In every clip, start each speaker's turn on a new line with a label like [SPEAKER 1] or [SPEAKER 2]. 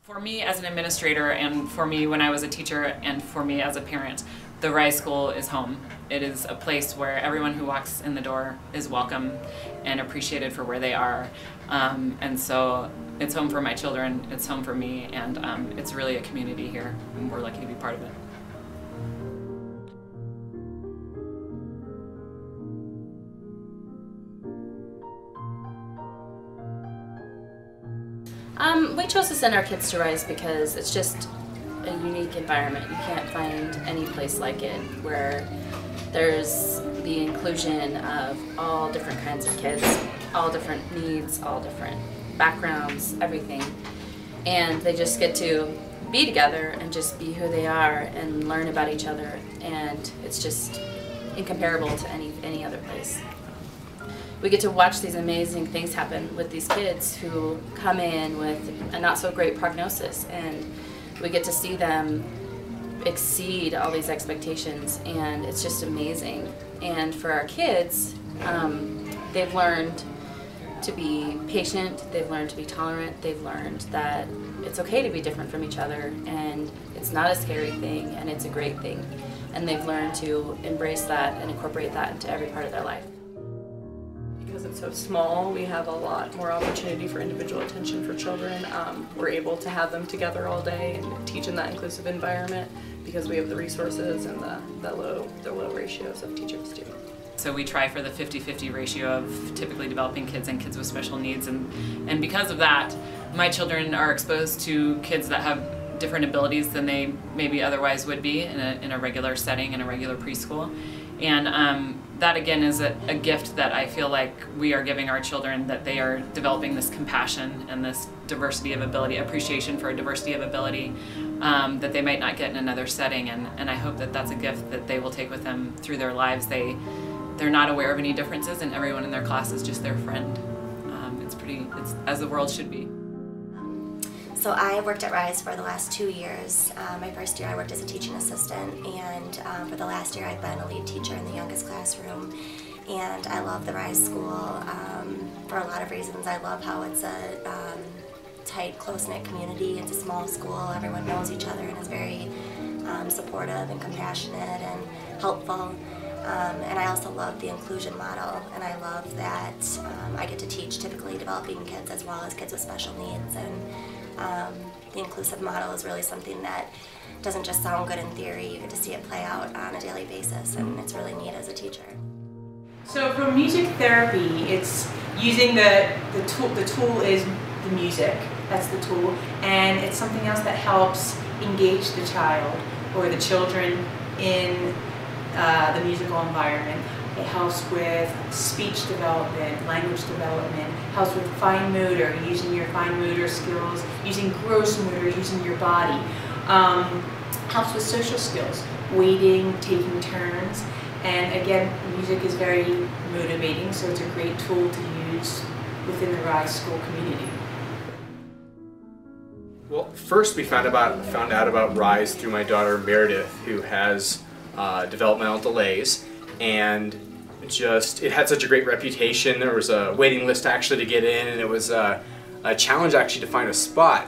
[SPEAKER 1] For me as an administrator, and for me when I was a teacher, and for me as a parent, the Rise School is home. It is a place where everyone who walks in the door is welcome and appreciated for where they are. And so it's home for my children, it's home for me, and it's really a community here, and we're lucky to be part of it.
[SPEAKER 2] We chose to send our kids to Rise because it's just a unique environment. You can't find any place like it where there's the inclusion of all different kinds of kids, all different needs, all different backgrounds, everything. And they just get to be together and just be who they are and learn about each other, and it's just incomparable to any other place. We get to watch these amazing things happen with these kids who come in with a not so great prognosis, and we get to see them exceed all these expectations, and it's just amazing. And for our kids, they've learned to be patient, they've learned to be tolerant, they've learned that it's okay to be different from each other, and it's not a scary thing, and it's a great thing. And they've learned to embrace that and incorporate that into every part of their life.
[SPEAKER 3] Because it's so small, we have a lot more opportunity for individual attention for children. We're able to have them together all day and teach in that inclusive environment because we have the resources and the low ratios of teacher to student.
[SPEAKER 1] So we try for the 50-50 ratio of typically developing kids and kids with special needs, and because of that, my children are exposed to kids that have different abilities than they maybe otherwise would be in a regular setting, in a regular preschool. And that again is a gift that I feel like we are giving our children, that they are developing this compassion and this diversity of ability, appreciation for a diversity of ability that they might not get in another setting. And I hope that that's a gift that they will take with them through their lives. They're not aware of any differences, and everyone in their class is just their friend. It's as the world should be.
[SPEAKER 4] So I worked at Rise for the last 2 years. My first year I worked as a teaching assistant, and for the last year I've been a lead teacher in the youngest classroom. And I love the Rise School for a lot of reasons. I love how it's a tight, close-knit community. It's a small school. Everyone knows each other and is very supportive and compassionate and helpful. And I also love the inclusion model, and I love that I get to teach typically developing kids as well as kids with special needs. And the inclusive model is really something that doesn't just sound good in theory. You get to see it play out on a daily basis, and it's really neat as a teacher.
[SPEAKER 5] So for music therapy, it's using the tool. The tool is the music. That's the tool, and it's something else that helps engage the child or the children in the musical environment. It helps with speech development, language development, helps with fine motor, using your fine motor skills, using gross motor, using your body. Helps with social skills, waiting, taking turns, and again, music is very motivating, so it's a great tool to use within the Rise School community.
[SPEAKER 6] Well, first we found out about Rise through my daughter Meredith, who has developmental delays, and it had such a great reputation. There was a waiting list actually to get in, and it was a challenge actually to find a spot.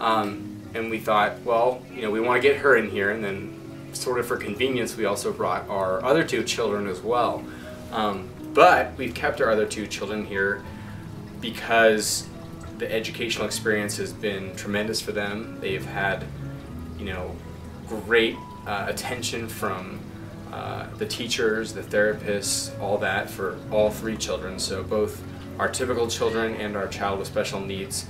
[SPEAKER 6] And we thought, well, we want to get her in here, and then sort of for convenience we also brought our other 2 children as well. But we've kept our other 2 children here because the educational experience has been tremendous for them. They've had, great attention from the teachers, the therapists, all that for all 3 children. So both our typical children and our child with special needs,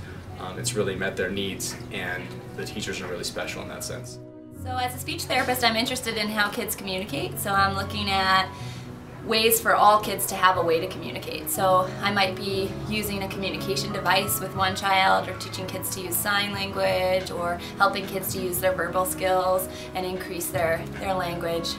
[SPEAKER 6] it's really met their needs, and the teachers are really special in that sense.
[SPEAKER 7] So as a speech therapist, I'm interested in how kids communicate. So I'm looking at ways for all kids to have a way to communicate. So I might be using a communication device with one child, or teaching kids to use sign language, or helping kids to use their verbal skills and increase their language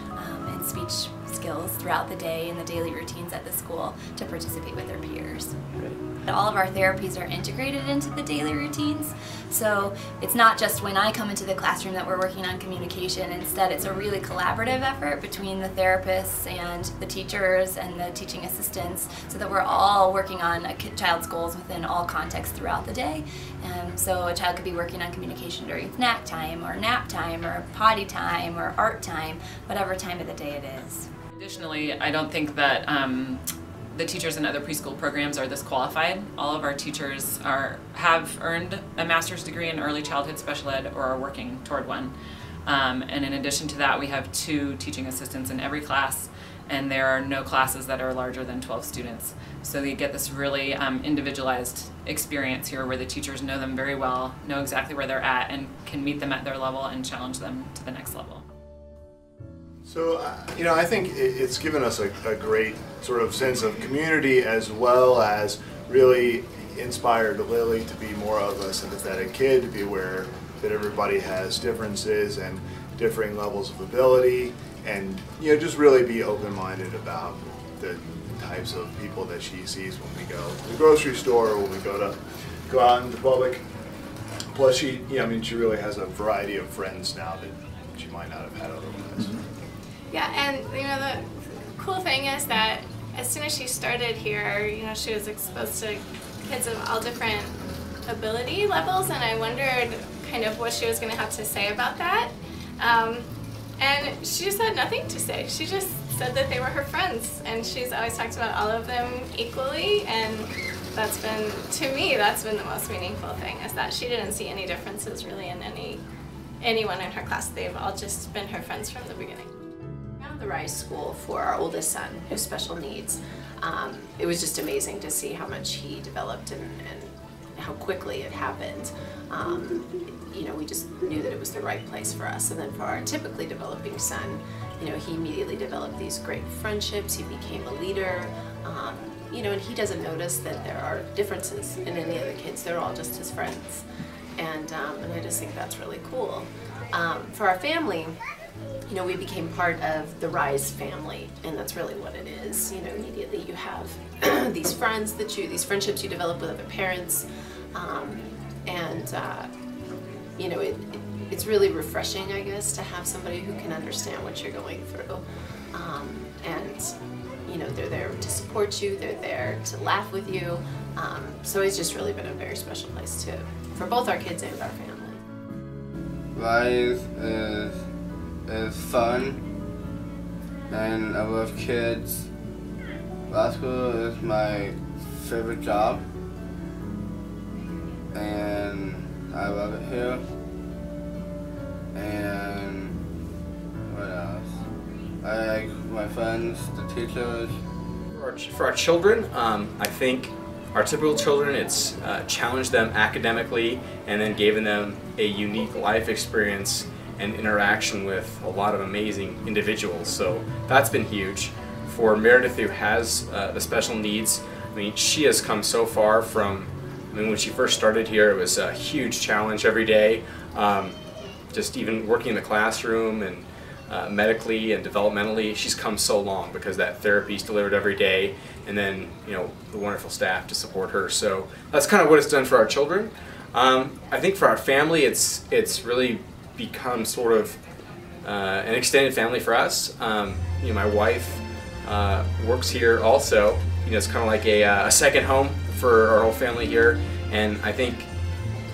[SPEAKER 7] and speech skills throughout the day and the daily routines at the school to participate with their peers.
[SPEAKER 6] Right.
[SPEAKER 7] All of our therapies are integrated into the daily routines, so it's not just when I come into the classroom that we're working on communication. Instead, it's a really collaborative effort between the therapists and the teachers and the teaching assistants, so that we're all working on a child's goals within all contexts throughout the day. So a child could be working on communication during snack time or nap time or potty time or art time, whatever time of the day it is.
[SPEAKER 1] Additionally, I don't think that the teachers in other preschool programs are this qualified. All of our teachers have earned a master's degree in early childhood special ed or are working toward one. And in addition to that, we have 2 teaching assistants in every class, and there are no classes that are larger than 12 students. So they get this really individualized experience here where the teachers know them very well, know exactly where they're at, and can meet them at their level and challenge them to the next level.
[SPEAKER 8] So, I think it's given us a great sort of sense of community, as well as really inspired Lily to be more of a sympathetic kid, to be aware that everybody has differences and differing levels of ability, and just really be open-minded about the types of people that she sees when we go to the grocery store or when we go out into public. Plus, she really has a variety of friends now that she might not have had otherwise.
[SPEAKER 9] Yeah, and the cool thing is that as soon as she started here, she was exposed to kids of all different ability levels, and I wondered kind of what she was going to have to say about that. And she just had nothing to say. She just said that they were her friends, and she's always talked about all of them equally, and that's been, to me, that's been the most meaningful thing, is that she didn't see any differences really in anyone in her class. They've all just been her friends from the beginning.
[SPEAKER 10] The Rise School for our oldest son, who's special needs. It was just amazing to see how much he developed and how quickly it happened. We just knew that it was the right place for us. And then for our typically developing son, he immediately developed these great friendships. He became a leader. And he doesn't notice that there are differences in any of the kids. They're all just his friends. And I just think that's really cool. For our family, we became part of the Rise family, and that's really what it is. Immediately you have these these friendships you develop with other parents, it's really refreshing, I guess, to have somebody who can understand what you're going through, they're there to support you, they're there to laugh with you, so it's just really been a very special place for both our kids and our family.
[SPEAKER 11] Rise is fun, and I love kids. Law school is my favorite job, and I love it here. And what else? I like my friends, the teachers.
[SPEAKER 6] For our children, I think our typical children, it's challenged them academically and then given them a unique life experience and interaction with a lot of amazing individuals. So that's been huge. For Meredith, who has the special needs, she has come so far from, when she first started here, it was a huge challenge every day. Just even working in the classroom and medically and developmentally, she's come so long because that therapy is delivered every day, and then the wonderful staff to support her. So that's kind of what it's done for our children. I think for our family, it's really become sort of an extended family for us. My wife works here also. It's kind of like a second home for our whole family here, and I think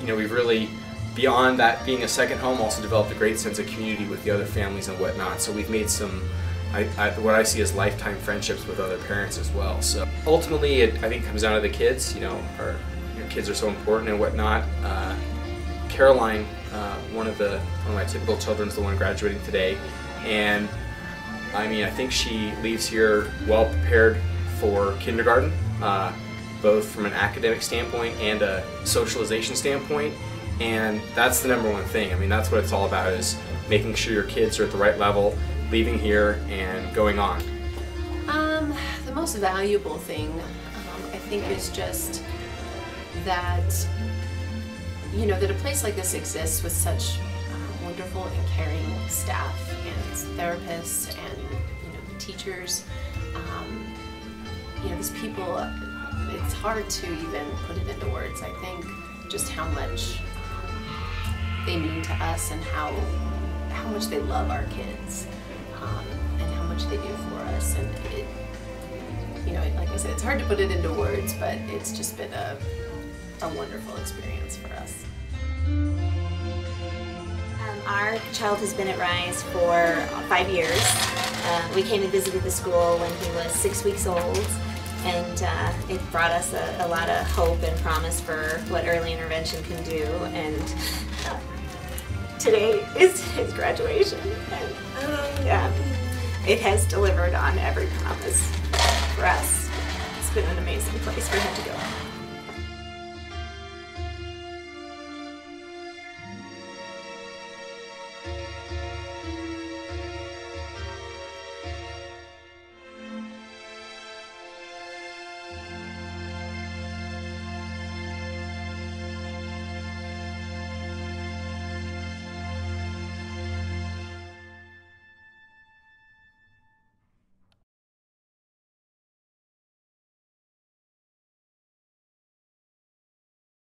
[SPEAKER 6] we've really, beyond that being a second home, also developed a great sense of community with the other families and whatnot. So we've made some, what I see as lifetime friendships with other parents as well. So ultimately, I think it comes down to the kids. Your kids are so important and whatnot. Caroline, one of my typical children, is the one graduating today, and I think she leaves here well prepared for kindergarten, both from an academic standpoint and a socialization standpoint, and that's the number one thing. That's what it's all about, is making sure your kids are at the right level, leaving here and going on.
[SPEAKER 10] The most valuable thing, I think, is just that that a place like this exists with such wonderful and caring staff and therapists and teachers, you know, these people, it's hard to even put it into words. I think just how much they mean to us and how much they love our kids, and how much they do for us. And it, you know, like I said, it's hard to put it into words, but it's just been a wonderful experience for us.
[SPEAKER 12] Our child has been at Rise for 5 years. We came and visited the school when he was 6 weeks old, and it brought us a lot of hope and promise for what early intervention can do. And today is his graduation, and it has delivered on every promise for us. It's been an amazing place for him to go.